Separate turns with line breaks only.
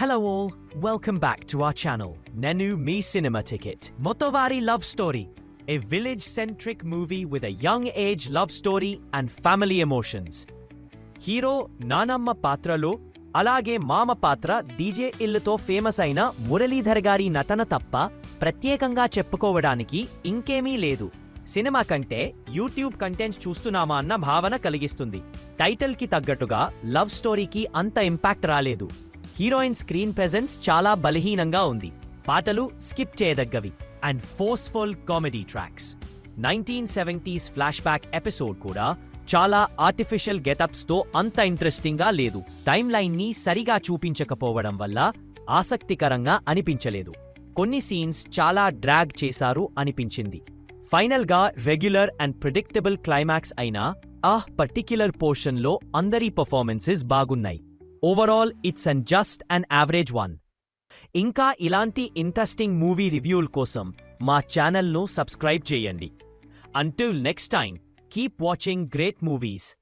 Hello all, welcome back to our channel, Nenu Me Cinema Ticket. Motovari Love Story, a village-centric movie with a young-age love story and family emotions. Hero Nanamma పాత్రలో అలాగే మామ పాత్ర DJ ఇల్లుతో famous అయిన మురళీధర్ గారి నటన తప్ప ప్రత్యేకంగా చెప్పుకోవడానికి ఇంకేమీ లేదు. సినిమా కంటే యూట్యూబ్ కంటెంట్ చూస్తున్నామా అన్న భావన కలిగిస్తుంది. టైటిల్కి తగ్గట్టుగా లవ్ స్టోరీకి అంత ఇంపాక్ట్ రాలేదు. హీరోయిన్ స్క్రీన్ ప్రెజెన్స్ చాలా బలహీనంగా ఉంది. పాటలు స్కిప్ చేయదగ్గవి and forceful comedy tracks. 1970s flashback episode కూడా చాలా ఆర్టిఫిషియల్ గెటప్స్తో అంత ఇంట్రెస్టింగ్గా లేదు. టైమ్ లైన్ని సరిగా చూపించకపోవడం వల్ల ఆసక్తికరంగా అనిపించలేదు. కొన్ని సీన్స్ చాలా డ్రాగ్ చేశారు అనిపించింది. ఫైనల్గా రెగ్యులర్ అండ్ ప్రిడిక్టబుల్ క్లైమాక్స్ అయిన ఆ పర్టిక్యులర్ పోర్షన్లో అందరి పర్ఫార్మెన్సెస్ బాగున్నాయి. Overall it's and just an average one. ఇంకా ఇలాంటి ఇంట్రెస్టింగ్ మూవీ రివ్యూల కోసం మా ఛానల్ను సబ్స్క్రైబ్ చేయండి. Until next time, keep watching great movies.